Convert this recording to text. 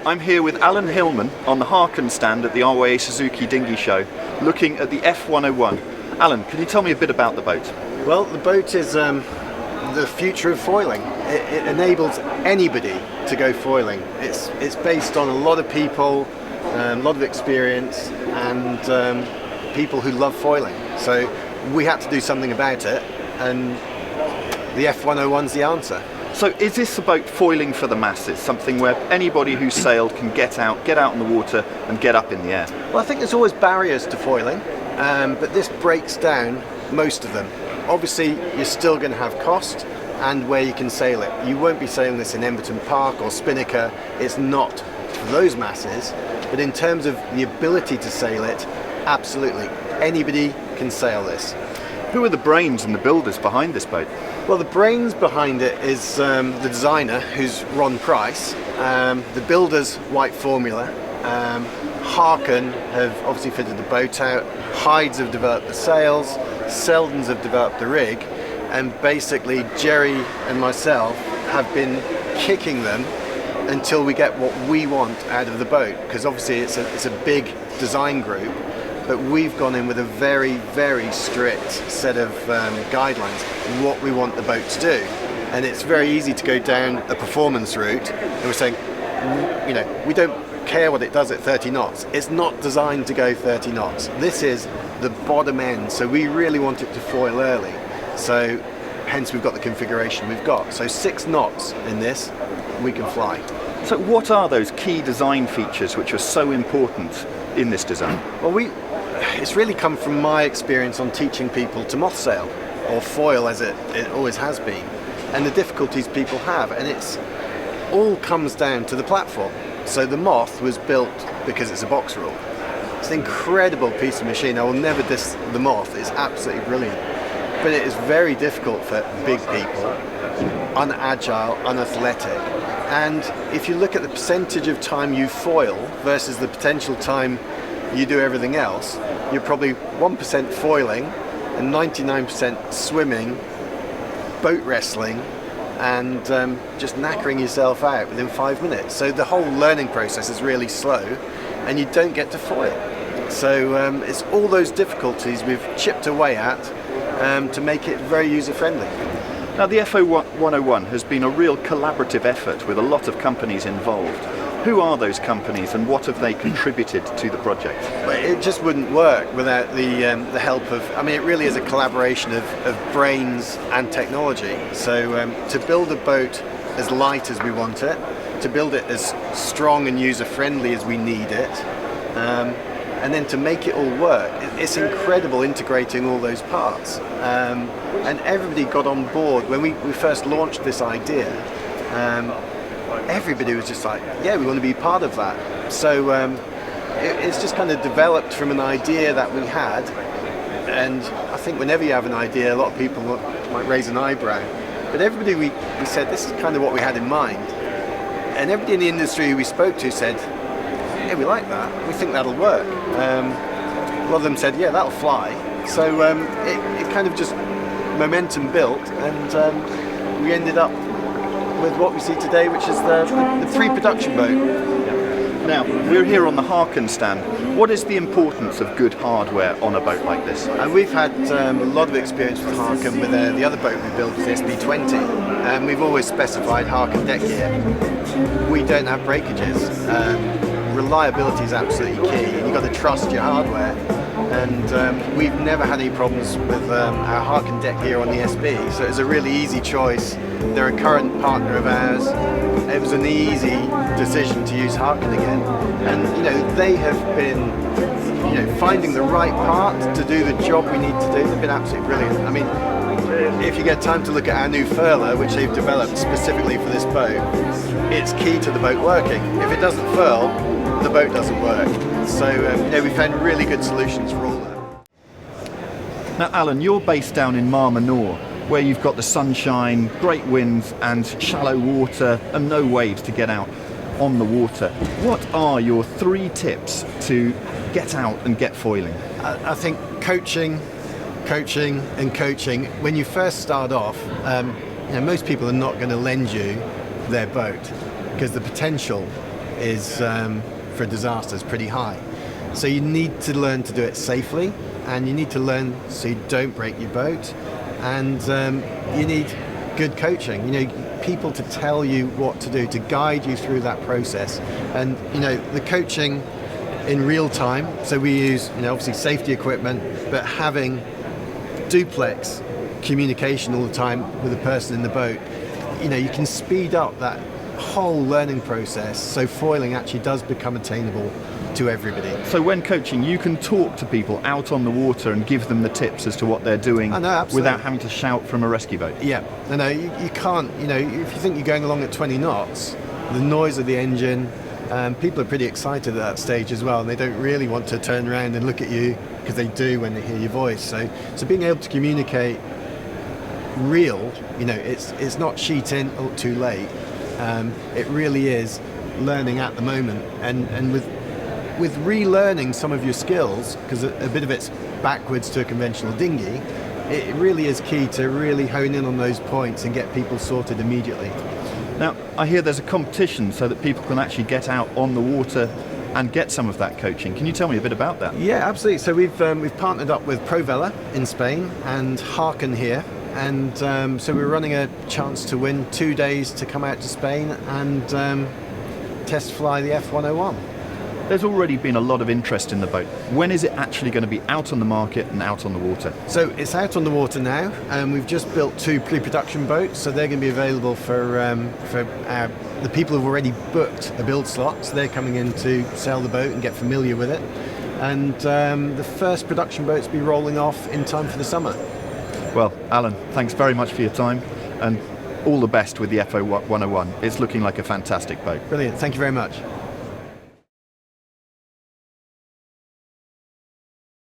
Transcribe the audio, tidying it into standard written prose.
I'm here with Alan Hillman on the Harken stand at the RYA Suzuki Dinghy Show, looking at the F101. Alan, can you tell me a bit about the boat? Well, the boat is the future of foiling. It enables anybody to go foiling. It's based on a lot of people, a lot of experience, and people who love foiling. So we had to do something about it, and the F101's the answer. So is this about foiling for the masses, something where anybody who's sailed can get out in the water and get up in the air? Well, I think there's always barriers to foiling, but this breaks down most of them. Obviously, you're still going to have cost and where you can sail it. You won't be sailing this in Emberton Park or Spinnaker. It's not for those masses, but in terms of the ability to sail it, absolutely, anybody can sail this. Who are the brains and the builders behind this boat? Well, the brains behind it is the designer, who's Ron Price, the builder's White Formula. Harken have obviously fitted the boat out, Hydes have developed the sails, Seldens have developed the rig, and basically Jerry and myself have been kicking them until we get what we want out of the boat, because obviously it's a big design group. But we've gone in with a very, very strict set of guidelines, what we want the boat to do. And it's very easy to go down a performance route, and we're saying, you know, we don't care what it does at 30 knots. It's not designed to go 30 knots. This is the bottom end, so we really want it to foil early. So hence we've got the configuration we've got. So 6 knots in this, we can fly. So what are those key design features which are so important in this design? Well, it's really come from my experience on teaching people to moth sail, or foil as it always has been, and the difficulties people have, and it's all comes down to the platform. So the Moth was built because it's a box rule. It's an incredible piece of machine. I will never diss the Moth, it's absolutely brilliant. But it is very difficult for big people, unagile, unathletic. And if you look at the percentage of time you foil versus the potential time you do everything else, you're probably 1% foiling and 99% swimming, boat wrestling, and just knackering yourself out within 5 minutes. So the whole learning process is really slow, and you don't get to foil. So it's all those difficulties we've chipped away at to make it very user-friendly. Now, the F101 has been a real collaborative effort with a lot of companies involved. Who are those companies and what have they contributed to the project? It just wouldn't work without the help of, I mean, it really is a collaboration of brains and technology. So to build a boat as light as we want it, to build it as strong and user-friendly as we need it, and then to make it all work, it's incredible integrating all those parts. And everybody got on board when we first launched this idea. Everybody was just like, yeah, we want to be part of that. So it's just kind of developed from an idea that we had. And I think whenever you have an idea, a lot of people might raise an eyebrow. But everybody, we said, this is kind of what we had in mind. And everybody in the industry we spoke to said, yeah, we like that. We think that'll work. A lot of them said, yeah, that'll fly. So it kind of just momentum built, and we ended up with what we see today, which is the 3 production boat. Now, we're here on the Harken stand. What is the importance of good hardware on a boat like this? And we've had a lot of experience with Harken with the other boat we built, the SB20, and we've always specified Harken deck gear. We don't have breakages. Reliability is absolutely key. You've got to trust your hardware. And we've never had any problems with our Harken deck gear on the SB, so it was a really easy choice. They're a current partner of ours. It was an easy decision to use Harken again, and you know, they have been, you know, finding the right part to do the job we need to do. They've been absolutely brilliant. I mean, if you get time to look at our new furler, which they've developed specifically for this boat, it's key to the boat working. If it doesn't furl, the boat doesn't work. So you know, we found really good solutions for all that. Now, Alan, you're based down in Mar Menor, where you've got the sunshine, great winds and shallow water and no waves to get out on the water. What are your 3 tips to get out and get foiling? I think coaching and coaching. When you first start off, you know, most people are not going to lend you their boat because the potential is for disasters pretty high. So you need to learn to do it safely, and you need to learn so you don't break your boat, and you need good coaching. People to tell you what to do, to guide you through that process. And the coaching in real time, so we use obviously safety equipment, but having duplex communication all the time with the person in the boat, you can speed up that whole learning process, so foiling actually does become attainable to everybody. So when coaching, you can talk to people out on the water and give them the tips as to what they're doing without having to shout from a rescue boat. Yeah, you can't, if you think you're going along at 20 knots, the noise of the engine, people are pretty excited at that stage as well, and they don't really want to turn around and look at you, because they do when they hear your voice. So being able to communicate real, it's not sheet in, oh, too late. It really is learning at the moment, and with relearning some of your skills, because a bit of it's backwards to a conventional dinghy, it really is key to really hone in on those points and get people sorted immediately. Now, I hear there's a competition so that people can actually get out on the water and get some of that coaching. Can you tell me a bit about that? Yeah, absolutely. So we've partnered up with Provela in Spain and Harken here, and so we're running a chance to win 2 days to come out to Spain and test fly the F101. There's already been a lot of interest in the boat. When is it actually going to be out on the market and out on the water? So it's out on the water now, and we've just built 2 pre-production boats, so they're going to be available for the people who've already booked a build slot. So they're coming in to sail the boat and get familiar with it. And the first production boats will be rolling off in time for the summer. Well, Alan, thanks very much for your time, and all the best with the F101. It's looking like a fantastic boat. Brilliant. Thank you very much.